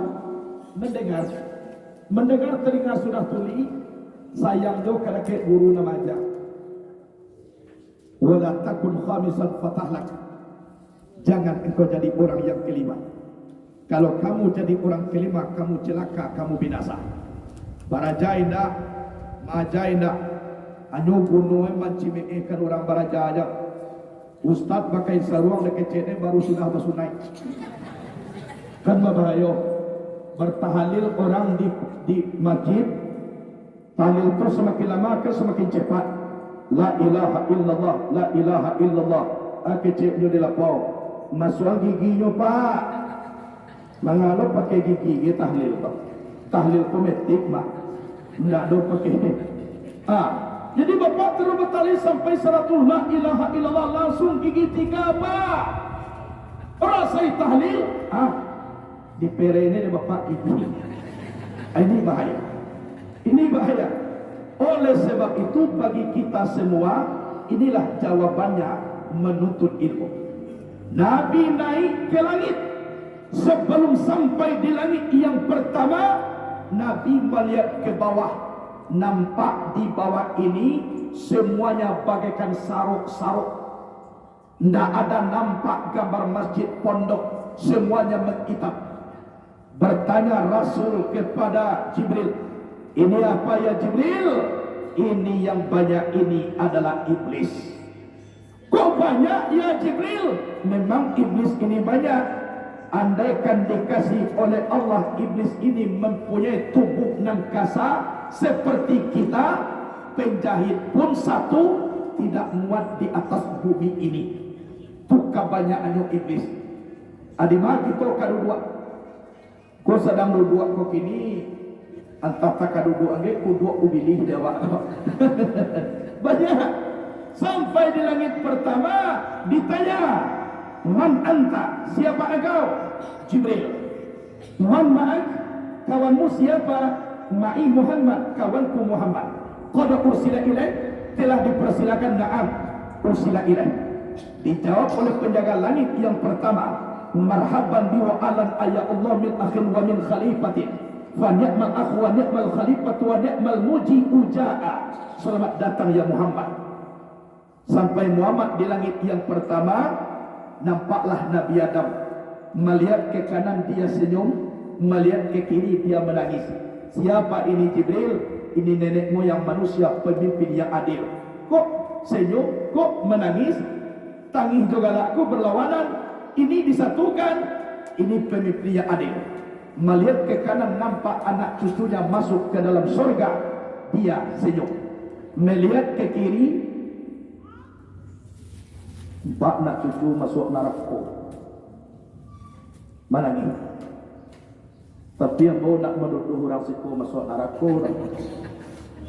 Speaker 1: mendengar telinga sudah tuli, sayang juga karena ke guru nama ajar. Wala takun khamisan fatahlak. Jangan engkau jadi orang yang kelima. Kalau kamu jadi orang kelima, kamu celaka, kamu binasa. Barajai ndak, majai ndak. Anu gunung mancimee kan orang baraja aja. Ustaz pakai sarung dekat cene baru sudah masuk naik. Kan berbahaya. Bertahlil orang di masjid, tahlil itu semakin lama semakin cepat. La ilaha illallah, la ilaha illallah. Kecilnya di lapau. Masuk giginya pak. Mengalau pakai gigi tahlil pak. Tahlil kometik mak. Tidak ada pakai. Jadi bapak terus bertahlil sampai 100 la ilaha illallah langsung gigi 3 pak. Orang saya tahlil. Di pere ini bapak gigi. Ini bahaya. Ini bahaya. Oleh sebab itu bagi kita semua, inilah jawabannya menuntut ilmu. Nabi naik ke langit. Sebelum sampai di langit yang pertama, Nabi melihat ke bawah. Nampak di bawah ini semuanya bagaikan saruk-saruk. Tidak ada nampak gambar masjid pondok. Semuanya menghitam. Bertanya Rasul kepada Jibril, ini apa ya Jibril? Ini yang banyak ini adalah iblis. Kok banyak ya Jibril? Memang iblis ini banyak. Andaikan dikasih oleh Allah, iblis ini mempunyai tubuh yang kasar seperti kita, penjahit pun satu tidak muat di atas bumi ini. Itu kebanyakannya iblis. Adimah kita kadudua. Kau sedang duduk kau kini antara kaduduk angge kuduk ubilih dewa. Banyak. Sampai di langit pertama ditanya, man anta, siapa engkau? Jibril. Man ma'ak, kawanmu siapa? Ma'i Muhammad, kawanku Muhammad. Qad ursila ilaih, telah dipersilakan na'am, ursila ilaih. Dijawab oleh penjaga langit yang pertama, marhaban biwa alan ayat Allah min akhin wa min khalifatin fa ni'mal akhu wa ni'mal khalifatu wa ni'mal muji uja'a. Selamat datang ya Muhammad. Sampai Muhammad di langit yang pertama, nampaklah Nabi Adam. Melihat ke kanan dia senyum, melihat ke kiri dia menangis. Siapa ini Jibril? Ini nenek moyang manusia, pemimpin yang adil. Kok senyum, kok menangis? Tangis juga laku berlawanan. Ini disatukan. Ini pemimpin yang adil. Melihat ke kanan nampak anak cucunya masuk ke dalam surga, dia senyum. Melihat ke kiri, empat anak cucu masuk neraka, menangis. Tapi yang mau nak menuduh orang siku masuk neraka,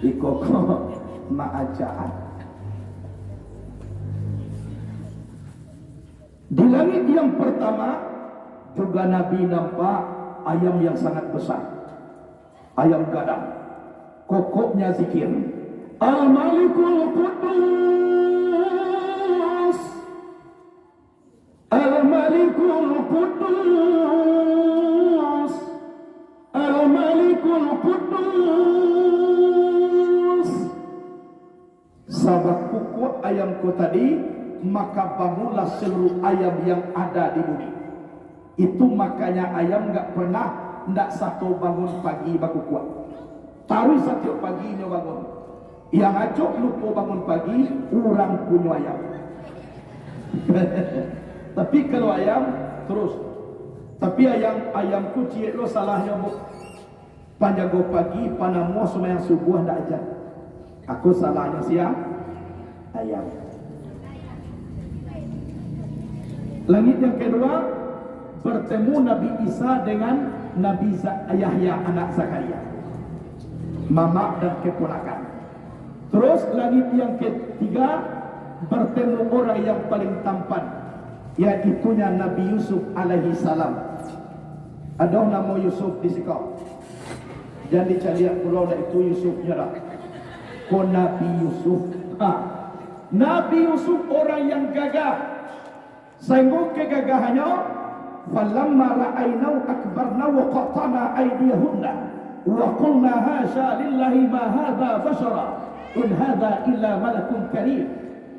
Speaker 1: ikut maajaan. Di langit yang pertama juga Nabi nampak ayam yang sangat besar, ayam gadang. Kokoknya zikir, Al-Malikul Quddus, Al-Malikul Quddus, Al-Malikul Quddus. Sabak kukuk ayamku tadi, maka bangunlah seluruh ayam yang ada di bumi. Itu makanya ayam enggak pernah ndak satu bangun pagi baku kuat. Tahu setiap paginya bangun. Yang acok lupa bangun pagi, orang punya ayam. Tapi kalau ayam terus. Tapi ayamku ciek lo salahnya bu. Panjago pagi, panamu semua yang subuh ndak aja. Aku salahnya siang ayam. Langit yang kedua, bertemu Nabi Isa dengan Nabi Yahya anak Zakaria, mama dan keponakan. Terus langit yang ketiga, bertemu orang yang paling tampan, yaitunya Nabi Yusuf alaihi salam. Ada nama Yusuf di sikap. Jangan dicariak pulau dah itu Yusuf nyerah. Ko Nabi Yusuf. Nabi Yusuf orang yang gagah. Sehingga kegagahannya, falamma ra'ainahu akbarna wa qatana aydiyahunna wa qulna hasya lillahi ma hadha bashara in hadha illa malakun karim.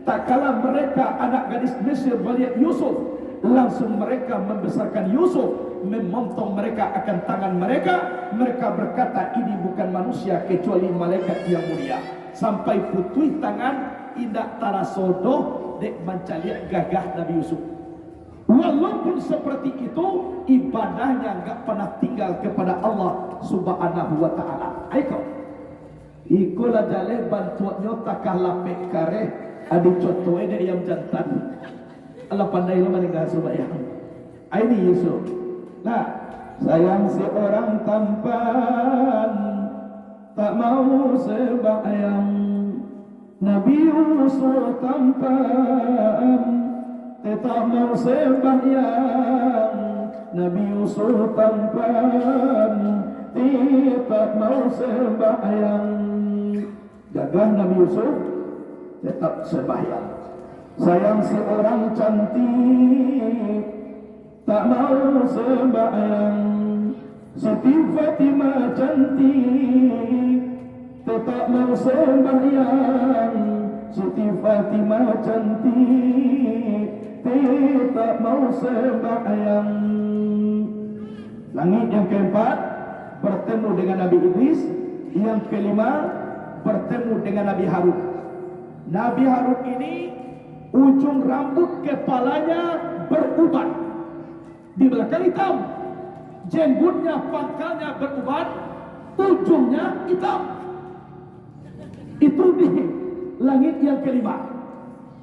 Speaker 1: Tak kala mereka anak gadis Mesir melihat Yusuf, langsung mereka membesarkan Yusuf, memotong mereka akan tangan mereka. Mereka berkata, ini bukan manusia kecuali malaikat yang mulia. Sampai putih tangan, indak tarasodoh dek mencaliak gagah Nabi Yusuf. Walaupun seperti itu, ibadahnya enggak pernah tinggal kepada Allah Subhanahu wa taala. Aiko ikola jale bantuannya takah lapek kare adi contoh ede yang jantan. Allah pandai lo meninggal sembahyang. Ini Yusuf. Nah, sayang si orang tampan tak mau sembahyang. Nabi Yusuf tampan tak mau sembahyang. Nabi Yusuf tampan tak mau sembahyang. Gagah Nabi Yusuf tetap sembahyang. Sayang si orang cantik tak mau sembahyang. Siti Fatimah cantik tetap mau sembahyang. Siti Fatimah cantik tetap mau sembahyang. Langit yang keempat bertemu dengan Nabi Idris. Yang kelima bertemu dengan Nabi Harun. Nabi Harun ini ujung rambut kepalanya beruban, di belakang hitam, jenggotnya pangkalnya beruban, ujungnya hitam. Itu di langit yang kelima.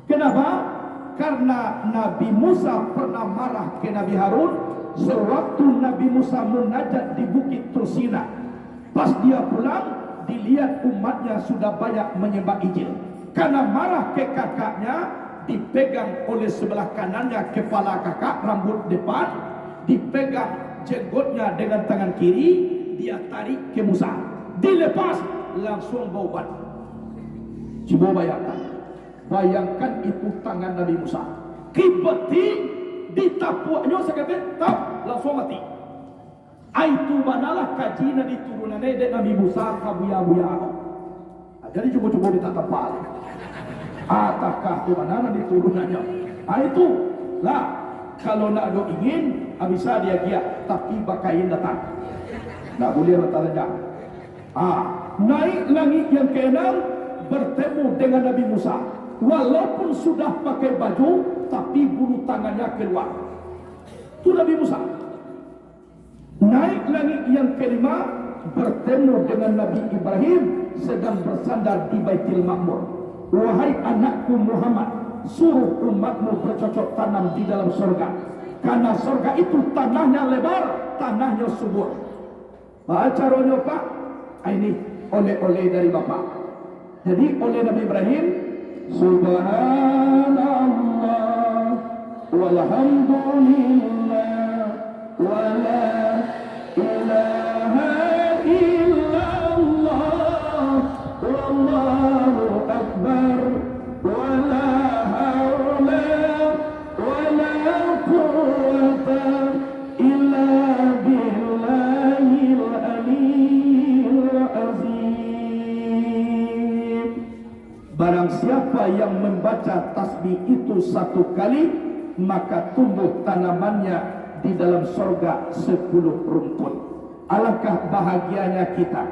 Speaker 1: Kenapa? Karena Nabi Musa pernah marah ke Nabi Harun sewaktu Nabi Musa munajat di Bukit Tursina. Pas dia pulang, dilihat umatnya sudah banyak menyembah Ijil. Karena marah ke kakaknya, dipegang oleh sebelah kanannya kepala kakak, rambut depan, dipegang jenggotnya dengan tangan kiri, dia tarik ke Musa, dilepas, langsung baubat. Coba bayangkan itu tangan Nabi Musa, kibeti ditapuaknya sekali, tak langsung mati. Itu manalah kajian diturunan Nabi Musa kabuya-buya. Jadi coba-coba ditatapal. Atakah di mana diturunannya? Itu lah. Kalau nak do ingin, bisa dia giat, tapi bakain datang. Tak boleh letak. Naik langit yang keenam bertemu dengan Nabi Musa. Walaupun sudah pakai baju, tapi bulu tangannya keluar. Itu Nabi Musa. Naik langit yang kelima bertemu dengan Nabi Ibrahim sedang bersandar di Baitul Ma'mur. Wahai anakku Muhammad, suruh umatmu bercocok tanam di dalam surga, karena surga itu tanahnya lebar, tanahnya subur. Baca rohnya Pak, ini oleh-oleh dari Bapak. Jadi oleh Nabi Ibrahim, Subhanallah walhamdulillah wala ilaha illallah wallahu akbar wala haula wala quwwata illa billahil aliyyil azim. Barang siapa yang membaca tasbih itu satu kali, maka tumbuh tanamannya di dalam sorga 10 rumpun. Alangkah bahagianya kita.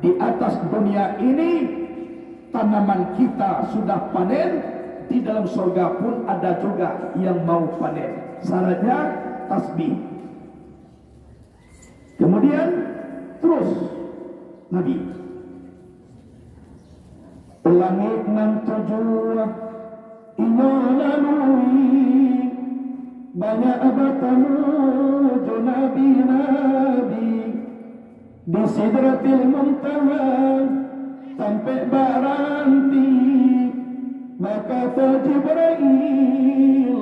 Speaker 1: Di atas dunia ini tanaman kita sudah panen, di dalam sorga pun ada juga yang mau panen. Syaratnya tasbih. Kemudian terus Nabi langit nan tujuh ino lalui banyak bertemu nabi-nabi di Sidratil Muntaha sampai baranti Maka Jibril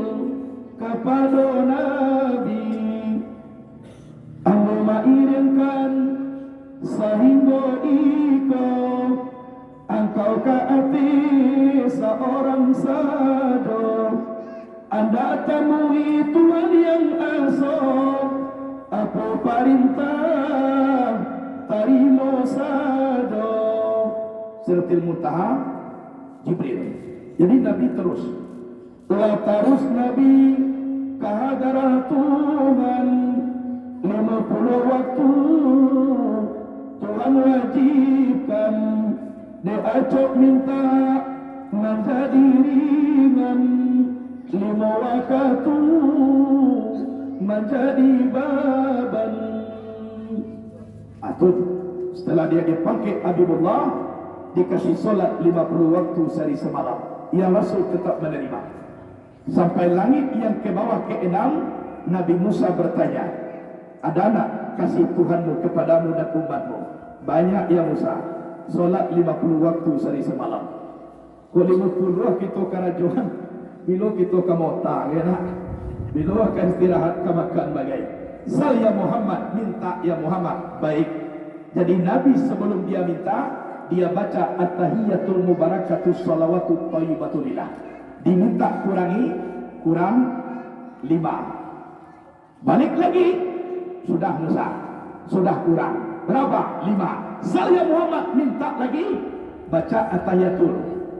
Speaker 1: kepada Nabi, Anda mengirimkan sehingga engkau ke hati seorang saja. Anda temui Tuhan yang esok, apa perintah terima saja. Suratul Muntaha, Jibril. Jadi Nabi terus Nabi ke hadarat Tuhan 50 waktu. Tuhan wajibkan diajak minta menjadi ringan 5 waktu menjadi beban. Atau setelah dia dipakai Habibullah, dikasih solat 50 waktu sehari semalam, yang Rasul tetap menerima. Sampai langit yang ke bawah ke-6, Nabi Musa bertanya, ada nak kasih Tuhanmu kepadamu dan umatmu? Banyak ya Musa, solat 50 waktu sehari semalam. Kalau 50 kita kerajuan, bila kita ke mota, ya nak? Bila akan istirahat ke makan bagai. Sal ya Muhammad, minta ya Muhammad. Baik. Jadi Nabi sebelum dia minta, dia baca at-tahiyatul mubarakatus salawatut thayyibatulillah. Diminta kurang 5. Balik lagi, sudah Musa, sudah kurang. Berapa? 5. Saya Muhammad minta lagi, baca at-tahiyatul,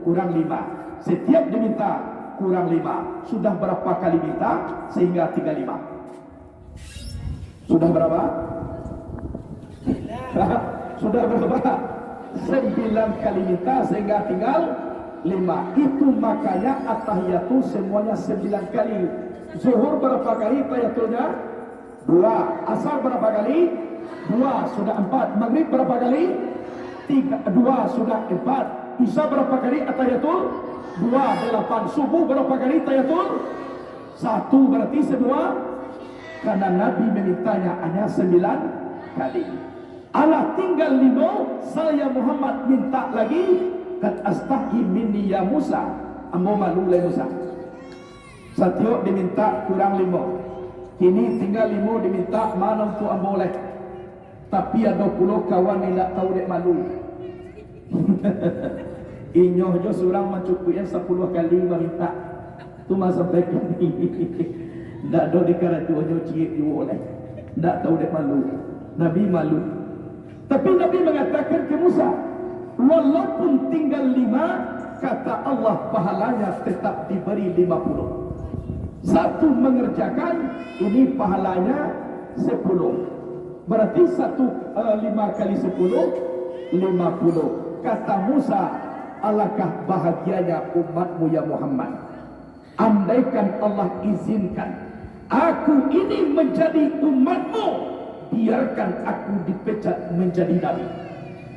Speaker 1: kurang 5. Setiap diminta kurang 5. Sudah berapa kali minta sehingga 35? Sudah berapa? Sudah berapa? 9 kali minta sehingga tinggal 5. Itu makanya at-tahiyatu semuanya 9 kali. Zuhur berapa kali tahiyatulnya? 2. Asar berapa kali? 2. Sudah 4. Maghrib berapa kali? 2. Sudah 4. Isya berapa kali at-tahiyatul? 2. 8. Subuh berapa kali tahiyatul? 1. Berarti semua. Karena Nabi memintanya hanya 9 kali. Allah tinggal 5. Saya Muhammad minta lagi. Kat astahi minni ya Musa, ambo malu le Musa. Setiap diminta kurang 5. Kini tinggal 5 diminta mana tu ambo leh. Tapi ada puluh kawan yang tak tahu dek malu. Inyoh jo surang mencukupi 10 kali meminta. Tu masa sampai kini. Ndak do dikaratu jo ciek ju oleh. Ndak tahu dek malu. Nabi malu. Tapi Nabi mengatakan ke Musa, walaupun tinggal 5, kata Allah pahalanya tetap diberi 50. Satu mengerjakan, ini pahalanya 10. Berarti 5 kali 10, 50. Kata Musa, alangkah bahagianya umatmu ya Muhammad. Andaikan Allah izinkan aku ini menjadi umatmu, biarkan aku dipecat menjadi nabi.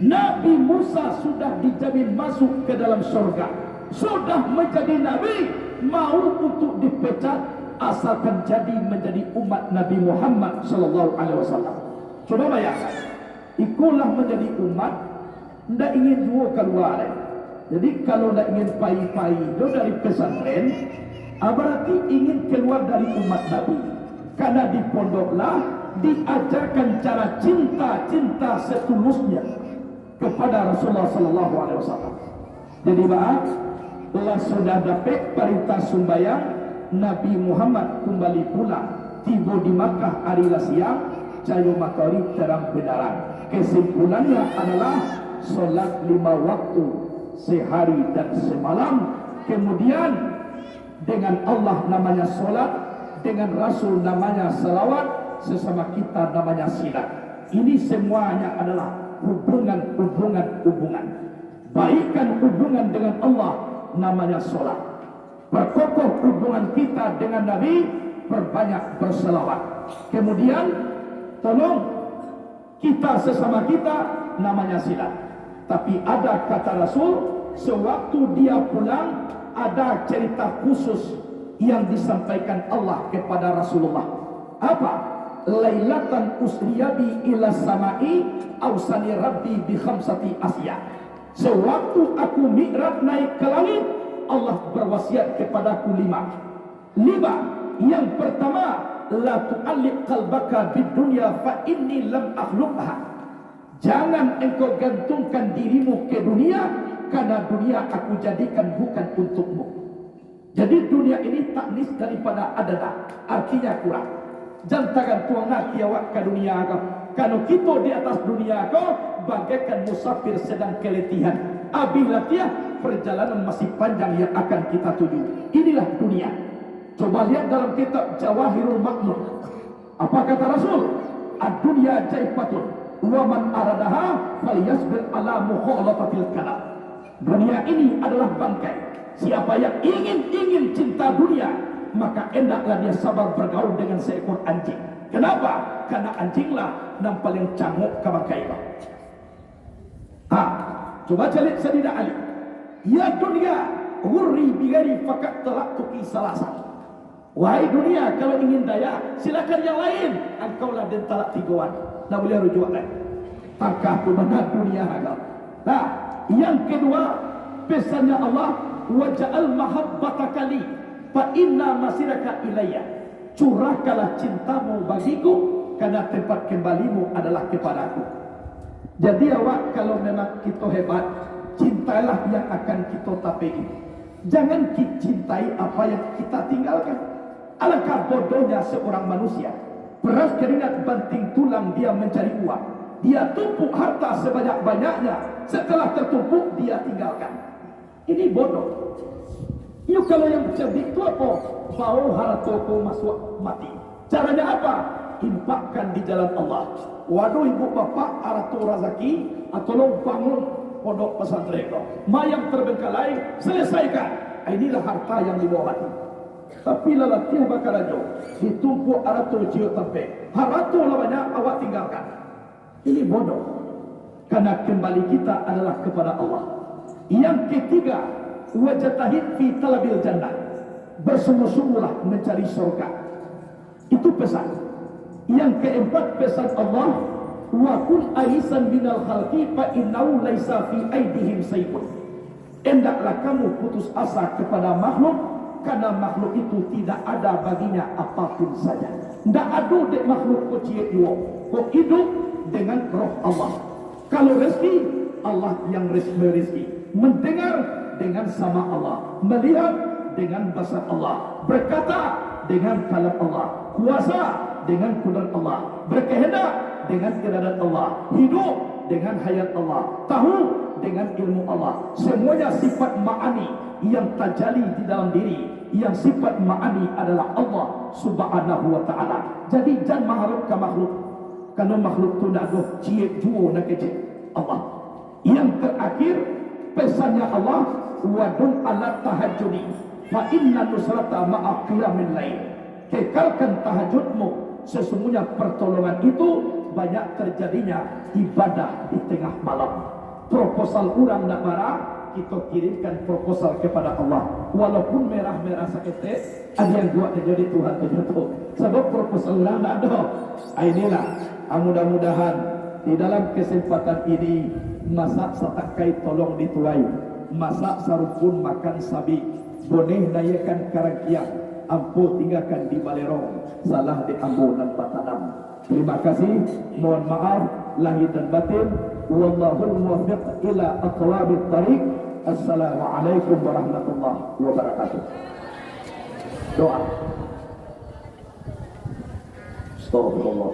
Speaker 1: Nabi Musa sudah dijamin masuk ke dalam surga, sudah menjadi nabi, mau untuk dipecat asalkan jadi menjadi umat Nabi Muhammad sallallahu alaihi wasallam. Coba bayangkan, ikulah menjadi umat, ndak ingin juga keluar. Jadi kalau ndak ingin pai-pai dari pesantren, berarti ingin keluar dari umat Nabi. Karena di pondoklah diajarkan cara cinta setulusnya kepada Rasulullah sallallahu alaihi wasallam. Jadi maaf, Allah sudah dapat perintah sembahyang, Nabi Muhammad kembali pulang, tiba di Makkah hari siang, cahaya matahari terang benderang. Kesimpulannya adalah solat 5 waktu sehari dan semalam. Kemudian dengan Allah namanya solat, dengan Rasul namanya salawat, sesama kita namanya silat. Ini semuanya adalah hubungan. Baikkan hubungan dengan Allah namanya solat. Perkokoh hubungan kita dengan Nabi, perbanyak berselawat. Kemudian tolong kita sesama kita namanya silat. Tapi ada kata Rasul, sewaktu dia pulang ada cerita khusus yang disampaikan Allah kepada Rasulullah. Apa? Lailatan usriyabi ila samai ausani rabbi bi khamsati asya. Sewaktu aku mi'raj naik ke langit, Allah berwasiat kepadaku 5. Yang pertama, la tu'alliq qalbaka bid dunya fa inni lam akhluqha. Jangan engkau gantungkan dirimu ke dunia, karena dunia aku jadikan bukan untukmu. Jadi dunia ini taknis daripada adalah, artinya kurang. Jangan tuang nak awak ke dunia kau. Kalau kita di atas dunia kau bagaikan musafir sedang keletihan. Apabila perjalanan masih panjang yang akan kita tuju. Inilah dunia. Coba lihat dalam kitab Jawahirul Maknun. Apa kata Rasul? Ad-dunya jaifatun wa man aradaha falyasbir ala mukhalatatil kalam. Dunia ini adalah bangkai. Siapa yang ingin cinta dunia, maka hendaklah dia sabar bergaul dengan seekor anjing. Kenapa? Karena anjinglah yang paling canguk ke bangkai. Coba cari Sayyidina Ali. Ya dunia, ghurri bigari fakat talaqtuki salasa. Wahai dunia, kalau ingin daya, silakan yang lain. Engkaulah dan talak 3-an. Tak boleh rujuk lain. Takah tu benar dunia agak. Nah, yang kedua, pesannya Allah, waja'al mahabbataka li fa inna masiraka ilayya. Curahkanlah cintamu bagiku, karena tempat kembalimu adalah kepadaku. Jadi awak kalau memang kita hebat, cintailah yang akan kita tapeki. Jangan cintai apa yang kita tinggalkan. Alangkah bodohnya seorang manusia, beras keringat banting tulang dia mencari uang. Dia tumpuk harta sebanyak-banyaknya, setelah tertumpuk dia tinggalkan. Ini bodoh. You kalau yang cerdik itu apa? Bau hartaku masuk mati. Caranya apa? Infakkan di jalan Allah. Waduh ibu bapak harta rezeki, tolong bangun pondok pesantren kau. Mayang terbengkalai, selesaikan. Inilah harta yang dibawa hati. Tapi lalatih bakal aja ditumpuk harta ciut sampai. Harta banyak awak tinggalkan. Ini bodoh. Karena kembali kita adalah kepada Allah. Yang ketiga, wajatahid fi talabil jannah. Bersungguh-sungguhlah mencari surga. Itu pesan. Yang keempat, pesan Allah, wa kun aisan minal khalqi fa innahu laisa fi aidihim sayfun. Hendaklah kamu putus asa kepada makhluk, karena makhluk itu tidak ada baginya apapun saja. Tidak ada dek makhluk kau ciet dua. Kau hidup dengan roh Allah. Kalau rezeki, Allah yang rezeki. Mendengar dengan sama Allah. Melihat dengan bahasa Allah. Berkata dengan kalam Allah. Kuasa dengan kudrat Allah. Berkehendak dengan kehendak Allah. Hidup dengan hayat Allah. Tahu dengan ilmu Allah. Semuanya sifat ma'ani yang terjadi di dalam diri. Yang sifat ma'ani adalah Allah subhanahu wa ta'ala. Jadi jangan mengharapkan makhluk. Karena makhluk itu nak doh ciek juo nak kecil Allah. Yang terakhir, pesannya Allah, wadum ala tahajudi fa inna nusrata ma'a qiyamil lail. Kekalkan tahajudmu, sesungguhnya pertolongan itu banyak terjadinya ibadah di tengah malam. Proposal orang nak marah, kita kirimkan proposal kepada Allah. Walaupun merah-merah sakit, ada yang buat jadi Tuhan terjatuh. Sebab proposal orang tak ada. Inilah, mudah-mudahan di dalam kesempatan ini, masak satakai tolong dituai. Masak sarupun makan sabi. Boneh nayakan karangkiang. Ampuh tinggalkan di balerong. Salah di ampuh dan patanam. Terima kasih. Mohon maaf lahir dan batin. Wallahul muwaffiq ila aqwamit thariq. Assalamualaikum warahmatullahi wabarakatuh. Doa. Astagfirullah.